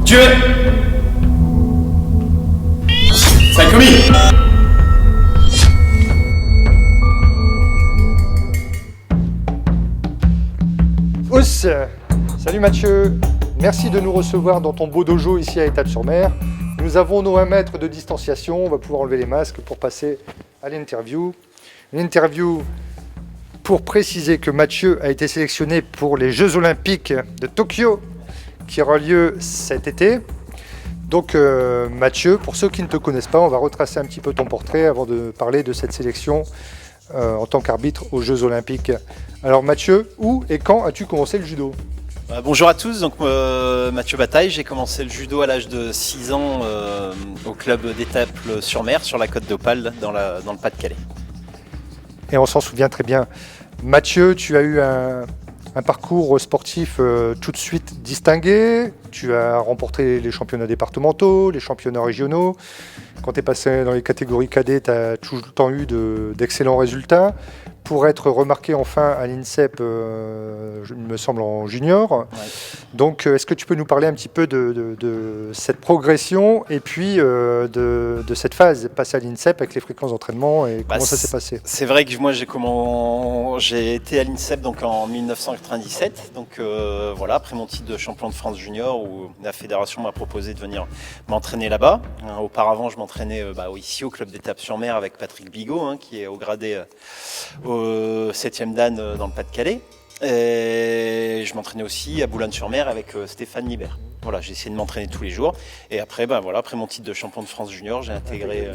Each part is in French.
Tué. Ça a commis. Ous. Salut Mathieu, merci de nous recevoir dans ton beau dojo ici à Étapes-sur-Mer. Nous avons nos 1 mètre de distanciation, on va pouvoir enlever les masques pour passer à l'interview. Une interview pour préciser que Mathieu a été sélectionné pour les Jeux Olympiques de Tokyo qui aura lieu cet été. Donc Mathieu, pour ceux qui ne te connaissent pas, on va retracer un petit peu ton portrait avant de parler de cette sélection en tant qu'arbitre aux Jeux Olympiques. Alors Mathieu, où et quand as-tu commencé le judo ? Bonjour à tous, donc Mathieu Bataille, j'ai commencé le judo à l'âge de 6 ans au club d'Étaples-sur-Mer, sur la côte d'Opale, dans le Pas-de-Calais. Et on s'en souvient très bien. Mathieu, tu as eu un parcours sportif tout de suite distingué. Tu as remporté les championnats départementaux, les championnats régionaux. Quand tu es passé dans les catégories cadets, tu as tout le temps eu d'excellents résultats. Pour être remarqué enfin à l'INSEP, il me semble en junior. Ouais. Donc est-ce que tu peux nous parler un petit peu de cette progression et puis de cette phase passée à l'INSEP avec les fréquences d'entraînement et comment ça s'est passé ? C'est vrai que moi j'ai été à l'INSEP donc en 1997, donc voilà, après mon titre de champion de France junior où la fédération m'a proposé de venir m'entraîner là-bas. Auparavant je m'entraînais ici au club d'Étapes-sur-Mer avec Patrick Bigot qui est au gradé au 7e Dan dans le Pas-de-Calais. Et je m'entraînais aussi à Boulogne-sur-Mer avec Stéphane Libert. Voilà, j'ai essayé de m'entraîner tous les jours. Et après, après mon titre de champion de France junior, j'ai intégré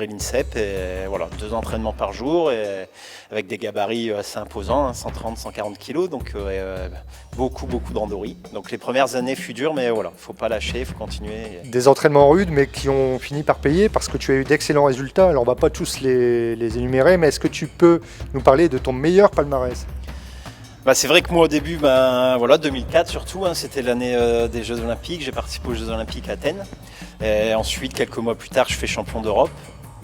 l'INSEP. Et voilà, 2 entraînements par jour et avec des gabarits assez imposants, 130, 140 kilos. Donc beaucoup de randonnées. Donc les premières années fut dur, mais voilà, faut pas lâcher, faut continuer. Des entraînements rudes, mais qui ont fini par payer parce que tu as eu d'excellents résultats. Alors on va pas tous les énumérer, mais est-ce que tu peux nous parler de ton meilleur palmarès ? C'est vrai que moi au début, 2004 surtout, c'était l'année des Jeux Olympiques. J'ai participé aux Jeux Olympiques à Athènes. Et ensuite, quelques mois plus tard, je fais champion d'Europe.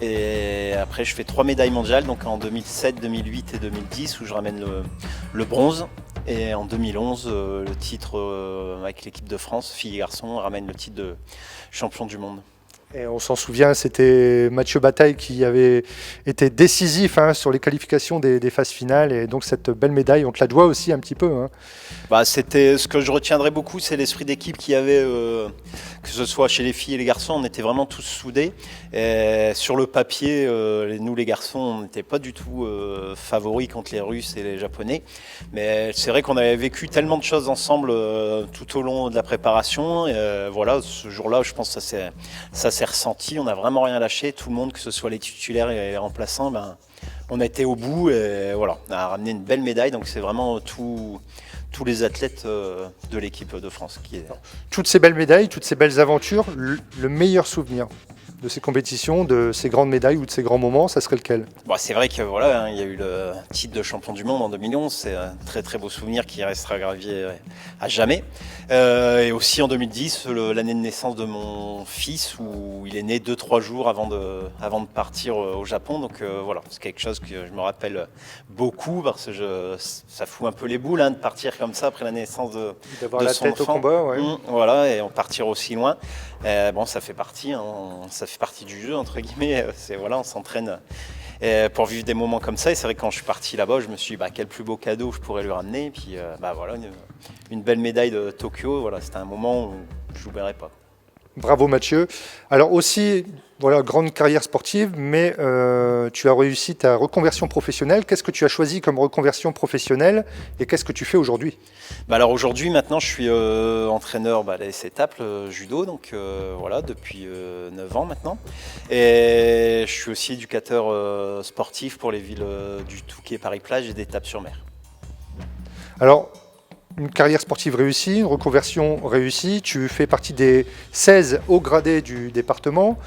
Et après, je fais 3 médailles mondiales, donc en 2007, 2008 et 2010, où je ramène le bronze. Et en 2011, le titre avec l'équipe de France, filles et garçons, ramène le titre de champion du monde. Et on s'en souvient, c'était Mathieu Bataille qui avait été décisif sur les qualifications des phases finales. Et donc cette belle médaille, on te la doit aussi un petit peu. C'était ce que je retiendrai beaucoup, c'est l'esprit d'équipe qu'il y avait, que ce soit chez les filles et les garçons, on était vraiment tous soudés. Et sur le papier, nous les garçons, on n'était pas du tout favoris contre les Russes et les Japonais. Mais c'est vrai qu'on avait vécu tellement de choses ensemble tout au long de la préparation. Et, ce jour-là, je pense que ça s'est ressenti. On n'a vraiment rien lâché. Tout le monde, que ce soit les titulaires et les remplaçants, on a été au bout et voilà, on a ramené une belle médaille. Donc c'est vraiment tous les athlètes de l'équipe de France. Toutes ces belles médailles, toutes ces belles aventures, le meilleur souvenir de ces compétitions, de ces grandes médailles ou de ces grands moments, ça serait lequel ? C'est vrai que il y a eu le titre de champion du monde en 2011, c'est un très très beau souvenir qui restera gravé à jamais. Et aussi en 2010, l'année de naissance de mon fils, où il est né 2-3 jours avant de partir au Japon. Donc c'est quelque chose que je me rappelle beaucoup parce que ça fout un peu les boules de partir comme ça après la naissance de la son tête enfant. Au combat, ouais. Et on partir aussi loin. Ça fait partie. Ça fait partie du jeu entre guillemets, on s'entraîne pour vivre des moments comme ça. Et c'est vrai que quand je suis parti là-bas, je me suis dit quel plus beau cadeau je pourrais lui ramener. Et puis une belle médaille de Tokyo, c'était un moment où je n'oublierai pas. Bravo Mathieu. Alors aussi, grande carrière sportive, mais tu as réussi ta reconversion professionnelle. Qu'est-ce que tu as choisi comme reconversion professionnelle et qu'est-ce que tu fais aujourd'hui ? Alors aujourd'hui, maintenant, je suis entraîneur à l'AS Étaples judo, donc depuis 9 ans maintenant. Et je suis aussi éducateur sportif pour les villes du Touquet, Paris-Plage et d'Étapes-sur-Mer. Alors, une carrière sportive réussie, une reconversion réussie. Tu fais partie des 16 hauts gradés du département.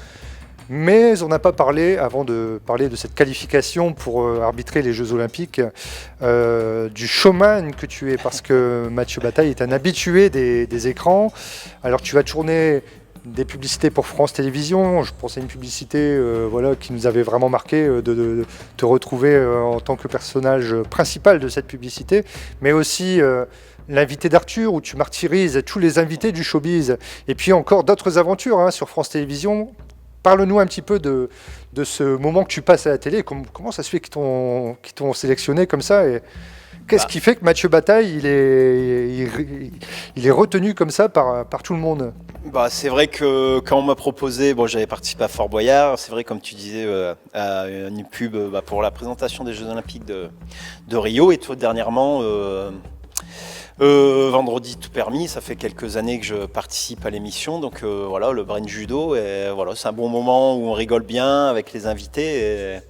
Mais on n'a pas parlé, avant de parler de cette qualification pour arbitrer les Jeux Olympiques, du showman que tu es, parce que Mathieu Bataille est un habitué des écrans. Alors tu vas tourner des publicités pour France Télévisions. Je pense à une publicité qui nous avait vraiment marqué de te retrouver en tant que personnage principal de cette publicité, mais aussi l'invité d'Arthur, où tu martyrises tous les invités du showbiz, et puis encore d'autres aventures hein, sur France Télévisions. Parle-nous un petit peu de ce moment que tu passes à la télé. Comment ça se fait qu'ils t'ont sélectionné comme ça et qu'est-ce qui fait que Mathieu Bataille, il est retenu comme ça par tout le monde? C'est vrai que quand on m'a proposé, j'avais participé à Fort Boyard, c'est vrai comme tu disais à une pub pour la présentation des Jeux Olympiques de Rio et tout dernièrement vendredi tout permis, ça fait quelques années que je participe à l'émission, donc voilà le Brain Judo et voilà c'est un bon moment où on rigole bien avec les invités et un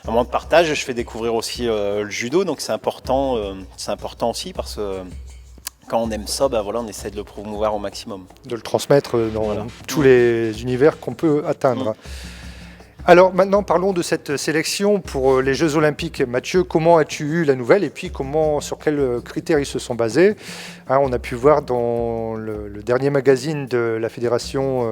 moment de partage. Je fais découvrir aussi le judo, donc c'est important aussi parce que quand on aime ça, on essaie de le promouvoir au maximum. De le transmettre dans tous les univers qu'on peut atteindre. Alors maintenant, parlons de cette sélection pour les Jeux Olympiques. Mathieu, comment as-tu eu la nouvelle et puis sur quels critères ils se sont basés? On a pu voir dans le dernier magazine de la Fédération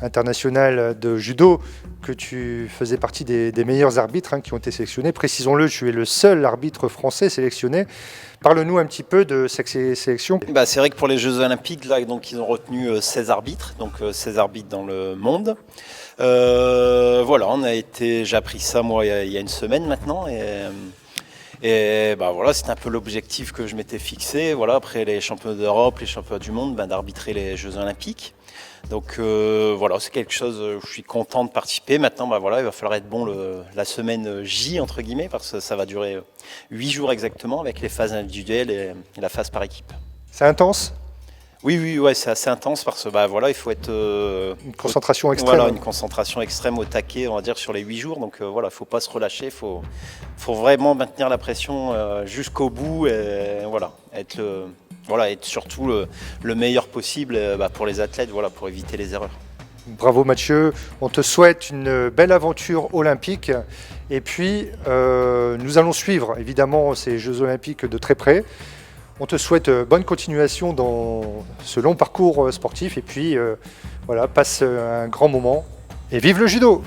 internationale de judo que tu faisais partie des meilleurs arbitres qui ont été sélectionnés. Précisons-le, tu es le seul arbitre français sélectionné. Parle-nous un petit peu de cette sélection. C'est vrai que pour les Jeux Olympiques, là, donc, ils ont retenu 16 arbitres, donc 16 arbitres dans le monde. J'ai appris ça moi il y a une semaine maintenant et c'était un peu l'objectif que je m'étais fixé. Après les championnats d'Europe, les championnats du monde, d'arbitrer les Jeux Olympiques. Donc c'est quelque chose où je suis content de participer. Maintenant, il va falloir être bon la semaine J entre guillemets parce que ça va durer 8 jours exactement avec les phases individuelles et la phase par équipe. C'est intense? Oui, c'est assez intense parce que il faut être une concentration extrême. Une concentration extrême au taquet, on va dire sur les 8 jours. Donc il faut pas se relâcher, faut vraiment maintenir la pression jusqu'au bout et être surtout le meilleur possible pour les athlètes, pour éviter les erreurs. Bravo Mathieu, on te souhaite une belle aventure olympique et puis nous allons suivre évidemment ces Jeux Olympiques de très près. On te souhaite bonne continuation dans ce long parcours sportif et puis passe un grand moment et vive le judo!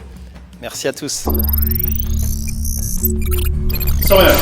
Merci à tous. Sans rien.